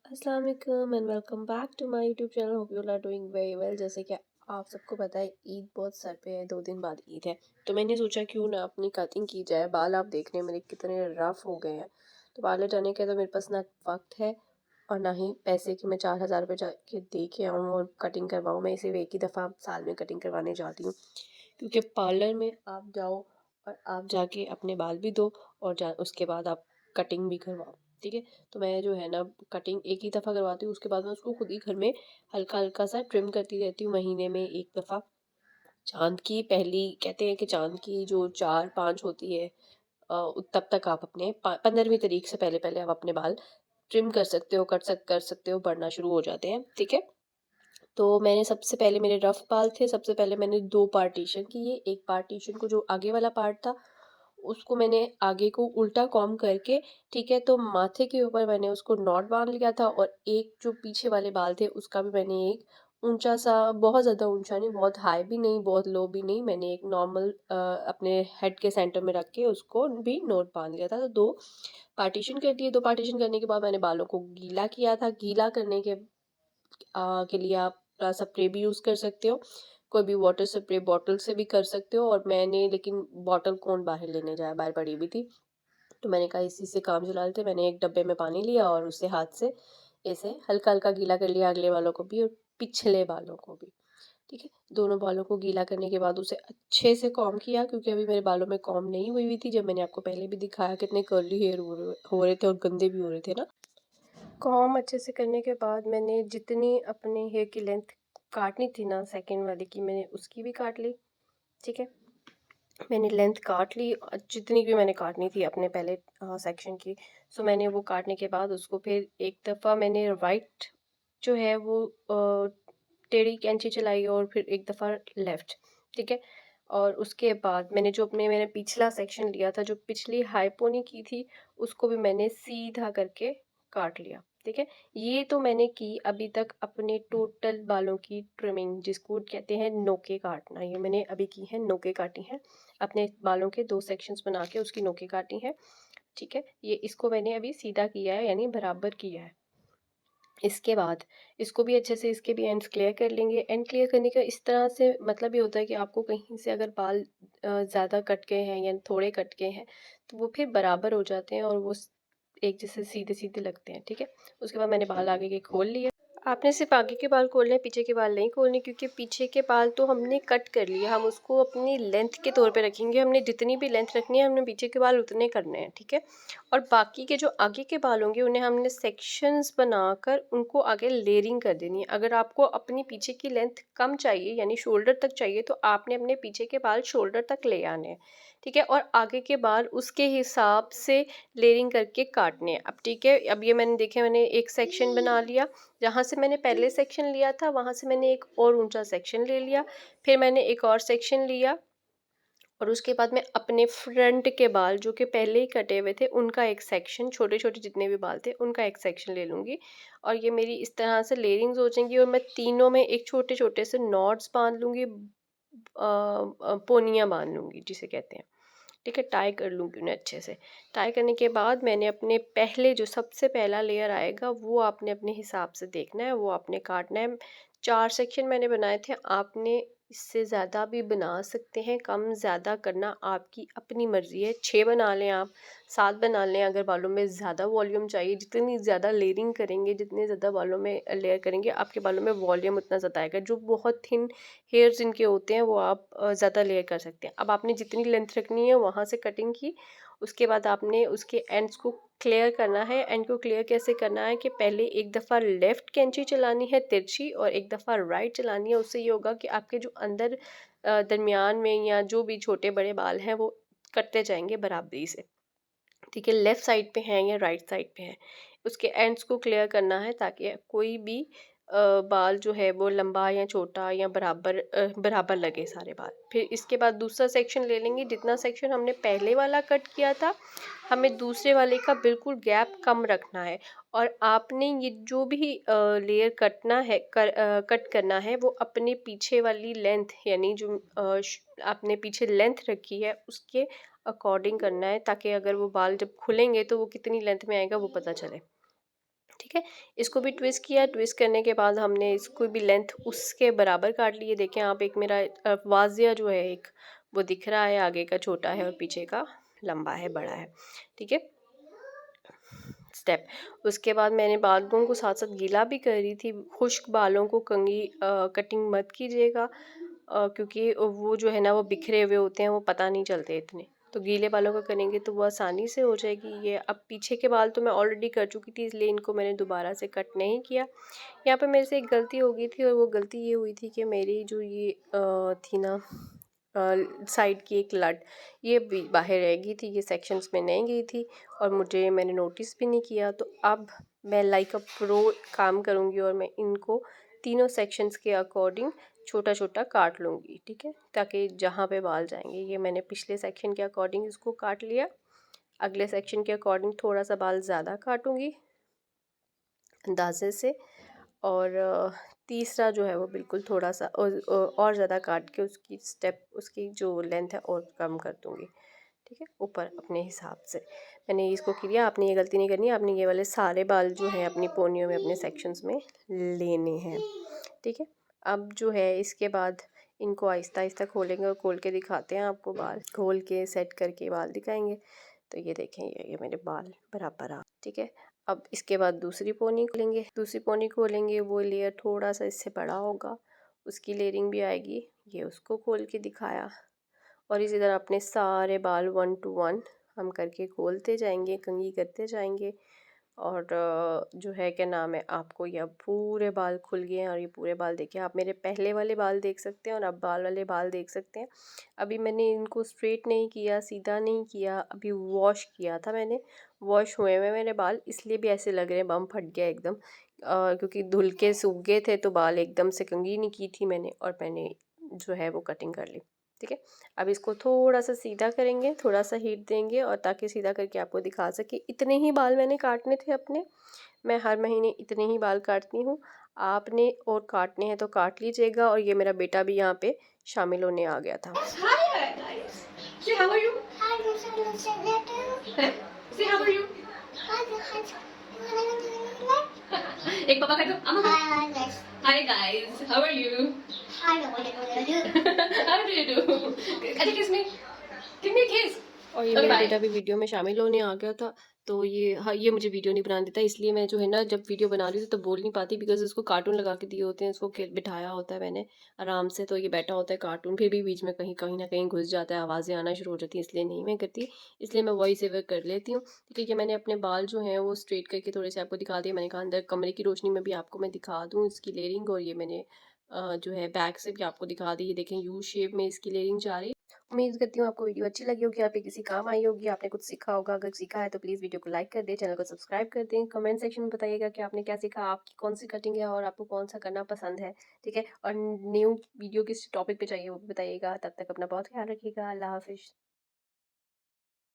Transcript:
अस्सलाम वालेकुम and welcome back to my YouTube channel. Hope you are doing very well. जैसे कि आप सबको पता है ईद बहुत सर पे है, 2 दिन बाद ईद है, तो मैंने सोचा क्यों ना अपनी कटिंग की जाए। बाल आप देख रहे हैं मेरे कितने रफ हो गए हैं, तो पार्लर जाने के तो मेरे पास ना वक्त है और ना ही पैसे कि मैं 4,000 रुपये जाके दे के आऊँ और कटिंग करवाऊँ। मैं इसे एक ही दफ़ा साल में कटिंग करवाने जाती हूँ, क्योंकि पार्लर में आप जाओ और आप जाके अपने बाल भी दो और उसके बाद आप कटिंग भी करवाओ। ठीक है, तो मैं जो है ना कटिंग एक ही दफ़ा करवाती हूँ, उसके बाद मैं उसको खुद ही घर में हल्का हल्का सा ट्रिम करती रहती हूँ महीने में एक दफ़ा। चांद की पहली कहते हैं कि चांद की जो 4-5 होती है, तब तक आप अपने 15वीं तारीख से पहले पहले आप अपने बाल ट्रिम कर सकते हो, कर सकते हो, बढ़ना शुरू हो जाते हैं। ठीक है, तो मैंने सबसे पहले मेरे रफ बाल थे, सबसे पहले मैंने 2 पार्टीशन किए। एक पार्टीशन को जो आगे वाला पार्ट था उसको मैंने आगे को उल्टा कॉम्ब करके, ठीक है, तो माथे के ऊपर मैंने उसको नॉट बांध लिया था और एक जो पीछे वाले बाल थे उसका भी मैंने एक ऊंचा सा, बहुत ज़्यादा ऊंचा नहीं, बहुत हाई भी नहीं, बहुत लो भी नहीं, मैंने एक नॉर्मल अपने हेड के सेंटर में रख के उसको भी नोट बांध लिया था। तो 2 पार्टीशन कर दिए। 2 पार्टीशन करने के बाद मैंने बालों को गीला किया था। गीला करने के लिए आप स्प्रे भी यूज़ कर सकते हो, कोई भी वाटर स्प्रे बॉटल से भी कर सकते हो। और मैंने लेकिन बॉटल कौन बाहर लेने जाए, बाहर पड़ी हुई थी, तो मैंने कहा इसी से काम चला लेते। मैंने एक डब्बे में पानी लिया और उससे हाथ से ऐसे हल्का हल्का गीला कर लिया, अगले बालों को भी और पिछले बालों को भी। ठीक है, दोनों बालों को गीला करने के बाद उसे अच्छे से कॉम्ब किया, क्योंकि अभी मेरे बालों में कॉम्ब नहीं हुई थी। जब मैंने आपको पहले भी दिखाया कितने कर्ली हेयर हो रहे थे और गंदे भी हो रहे थे ना। कॉम्ब अच्छे से करने के बाद मैंने जितनी अपने हेयर की लेंथ काटनी थी ना सेकंड वाले की, मैंने उसकी भी काट ली। ठीक है, मैंने लेंथ काट ली जितनी भी मैंने काटनी थी अपने पहले सेक्शन की। सो मैंने वो काटने के बाद उसको फिर एक दफ़ा मैंने राइट जो है वो टेढ़ी कैंची चलाई और फिर एक दफ़ा लेफ़्ट। ठीक है, और उसके बाद मैंने पिछला सेक्शन लिया था, जो पिछली हाई पोनी की थी, उसको भी मैंने सीधा करके काट लिया। ठीक है, ये तो मैंने की अभी तक अपने टोटल बालों की ट्रिमिंग, जिसको कहते हैं नोके काटना, ये मैंने अभी की है, नोके काटी हैं। अपने बालों के 2 सेक्शंस बना के उसकी नोके काटी हैं। ठीक है, ये इसको मैंने अभी सीधा किया है, यानी बराबर किया है। इसके बाद इसको भी अच्छे से, इसके भी एंड्स क्लियर कर लेंगे। एंड क्लियर करने का इस तरह से मतलब ये होता है कि आपको कहीं से अगर बाल ज़्यादा कट गए हैं या थोड़े कट गए हैं, तो वो फिर बराबर हो जाते हैं और वो एक जैसे सीधे सीधे लगते हैं। ठीक है, उसके बाद मैंने बाल आगे के खोल लिए। आपने सिर्फ आगे के बाल खोलने हैं, पीछे के बाल नहीं खोलने, क्योंकि पीछे के बाल तो हमने कट कर लिया, हम उसको अपनी लेंथ के तौर पे रखेंगे। हमने जितनी भी लेंथ रखनी है हमने पीछे के बाल उतने करने हैं। ठीक है, और बाकी के जो आगे के बाल होंगे उन्हें हमने सेक्शंस बनाकर उनको आगे लेयरिंग कर देनी है। अगर आपको अपनी पीछे की लेंथ कम चाहिए, यानी शोल्डर तक चाहिए, तो आपने अपने पीछे के बाल शोल्डर तक ले आने हैं। ठीक है, और आगे के बाल उसके हिसाब से लेयरिंग करके काटने हैं। अब ठीक है, अब ये मैंने एक सेक्शन बना लिया। जहाँ से मैंने पहले सेक्शन लिया था वहाँ से मैंने एक और ऊंचा सेक्शन ले लिया, फिर मैंने एक और सेक्शन लिया और उसके बाद मैं अपने फ्रंट के बाल जो कि पहले ही कटे हुए थे उनका एक सेक्शन, छोटे छोटे जितने भी बाल थे उनका एक सेक्शन ले लूँगी। और ये मेरी इस तरह से लेयरिंग्स हो जाएंगी और मैं तीनों में एक छोटे छोटे से नॉट्स बांध लूँगी, पोनियाँ बांध लूँगी जिसे कहते हैं। ठीक है, टाई कर लूँगी उन्हें अच्छे से। टाई करने के बाद मैंने अपने पहले जो सबसे पहला लेयर आएगा वो आपने अपने हिसाब से देखना है, वो आपने काटना है। 4 सेक्शन मैंने बनाए थे, आपने इससे ज़्यादा भी बना सकते हैं, कम ज़्यादा करना आपकी अपनी मर्ज़ी है। 6 बना लें आप, 7 बना लें, अगर बालों में ज़्यादा वॉल्यूम चाहिए। जितनी ज़्यादा लेयरिंग करेंगे, जितने ज़्यादा बालों में लेयर करेंगे, आपके बालों में वॉल्यूम उतना ज़्यादा आएगा। जो बहुत थिन हेयर जिनके होते हैं वो आप ज़्यादा लेयर कर सकते हैं। अब आपने जितनी लेंथ रखनी है वहाँ से कटिंग की, उसके बाद आपने उसके एंड्स को क्लियर करना है। एंड को क्लियर कैसे करना है कि पहले एक दफ़ा लेफ़्ट कैंची चलानी है तिरछी और एक दफ़ा राइट चलानी है। उससे ये होगा कि आपके जो अंदर दरमियान में या जो भी छोटे बड़े बाल हैं वो कटते जाएंगे बराबरी से। ठीक है, लेफ़्ट साइड पे हैं या राइट साइड पे हैं, उसके एंड्स को क्लियर करना है ताकि कोई भी बाल जो है वो लंबा या छोटा या बराबर लगे सारे बाल। फिर इसके बाद दूसरा सेक्शन ले लेंगे। जितना सेक्शन हमने पहले वाला कट किया था, हमें दूसरे वाले का बिल्कुल गैप कम रखना है। और आपने ये जो भी लेयर कट करना है वो अपने पीछे वाली लेंथ, यानी जो आपने पीछे लेंथ रखी है उसके अकॉर्डिंग करना है, ताकि अगर वो बाल जब खुलेंगे तो वो कितनी लेंथ में आएगा वो पता चले। ठीक है। इसको भी ट्विस्ट किया, ट्विस्ट करने के बाद हमने इसको भी लेंथ उसके बराबर काट ली है। देखें आप, एक मेरा वाजिया जो है एक वो दिख रहा है, आगे का छोटा है और पीछे का लंबा है, बड़ा है। ठीक है। स्टेप, उसके बाद मैंने बालों को साथ साथ गीला भी कर रही थी। खुश्क बालों को कंघी कटिंग मत कीजिएगा, क्योंकि वो जो है ना वो बिखरे हुए होते हैं, वो पता नहीं चलते इतने। तो गीले बालों का करेंगे तो वो आसानी से हो जाएगी। ये अब पीछे के बाल तो मैं ऑलरेडी कर चुकी थी, इसलिए इनको मैंने दोबारा से कट नहीं किया। यहाँ पे मेरे से एक गलती हो गई थी, और वो गलती ये हुई थी कि मेरी जो ये थी ना साइड की एक लट, ये भी बाहर रह गई थी, ये सेक्शंस में नहीं गई थी, और मैंने नोटिस भी नहीं किया। तो अब मैं लाइक अ प्रो काम करूँगी, और मैं इनको तीनों सेक्शंस के अकॉर्डिंग छोटा छोटा काट लूँगी। ठीक है, ताकि जहाँ पे बाल जाएंगे, ये मैंने पिछले सेक्शन के अकॉर्डिंग इसको काट लिया। अगले सेक्शन के अकॉर्डिंग थोड़ा सा बाल ज़्यादा काटूँगी अंदाजे से, और तीसरा जो है वो बिल्कुल थोड़ा सा और ज़्यादा काट के उसकी स्टेप, उसकी जो लेंथ है और कम कर दूँगी। ठीक है, ऊपर अपने हिसाब से मैंने इसको किया। आपने ये गलती नहीं करनी है, आपने ये वाले सारे बाल जो हैं अपनी पोनियों में, अपने सेक्शंस में लेने हैं। ठीक है, अब जो है इसके बाद इनको आहिस्ता आहिस्ता खोलेंगे और खोल के दिखाते हैं आपको, बाल खोल के सेट करके बाल दिखाएंगे। तो ये देखें, ये मेरे बाल बराबर आ। ठीक है, अब इसके बाद दूसरी पोनी खोलेंगे। दूसरी पोनी खोलेंगे, वो लेयर थोड़ा सा इससे बड़ा होगा, उसकी लेयरिंग भी आएगी। ये उसको खोल के दिखाया, और इसी तरह अपने सारे बाल 1 to 1 हम करके खोलते जाएंगे, कंघी करते जाएंगे। और जो है क्या नाम है, आपको ये अब पूरे बाल खुल गए हैं, और ये पूरे बाल देखिए, आप मेरे पहले वाले बाल देख सकते हैं और अब बाल वाले बाल देख सकते हैं। अभी मैंने इनको स्ट्रेट नहीं किया, सीधा नहीं किया, अभी वॉश किया था मैंने। वॉश हुए हुए मेरे बाल इसलिए भी ऐसे लग रहे हैं, बम फट गया एकदम, क्योंकि धुल के सूख गए थे, तो बाल एकदम से कंघी नहीं की थी मैंने, और मैंने जो है वो कटिंग कर ली। ठीक है, अब इसको थोड़ा सा सीधा करेंगे, थोड़ा सा हीट देंगे, और ताकि सीधा करके आपको दिखा सके। इतने ही बाल मैंने काटने थे अपने, मैं हर महीने इतने ही बाल काटती हूँ। आपने और काटने हैं तो काट लीजिएगा। और ये मेरा बेटा भी यहाँ पे शामिल होने आ गया था। Hi guys. Say how are you? Hi, Say how are you? एक पापा कर दो। Hi guys. How are you? How do you do? Can you kiss me? Give me a kiss. और ये मेरा बेटा भी वीडियो में शामिल होने आ गया था। तो ये हाँ, ये मुझे वीडियो नहीं बनाने देता, इसलिए मैं जो है ना जब वीडियो बना रही हूँ तो बोल नहीं पाती, बिकॉज उसको कार्टून लगा के दिए होते हैं, उसको बिठाया होता है मैंने आराम से, तो ये बैठा होता है कार्टून, फिर भी बीच में कहीं कहीं ना कहीं घुस जाता है, आवाज़ें आना शुरू हो जाती हैं, इसलिए नहीं मैं करती, इसलिए मैं वॉइस ओवर कर लेती हूँ। ठीक है, मैंने अपने बाल जो हैं वो स्ट्रेट करके थोड़े से आपको दिखा दिए। मैंने कहा अंदर कमरे की रोशनी में भी आपको मैं दिखा दूँ इसकी लेयरिंग, और ये मैंने जो है बैक से भी आपको दिखा दी। ये देखें, यू शेप में इसकी लेयरिंग जा रही है। उम्मीद करती हूँ आपको वीडियो अच्छी लगी होगी, आपके किसी काम आई होगी, आपने कुछ सीखा होगा। अगर सीखा है तो प्लीज़ वीडियो को लाइक कर दें, चैनल को सब्सक्राइब कर दें। कमेंट सेक्शन में बताइएगा कि आपने क्या सीखा, आपकी कौन सी कटिंग है, और आपको कौन सा करना पसंद है। ठीक है, और न्यू वीडियो किस टॉपिक पे चाहिए वो भी बताइएगा। तब तक अपना बहुत ख्याल रखिएगा। अल्लाह हाफिज़।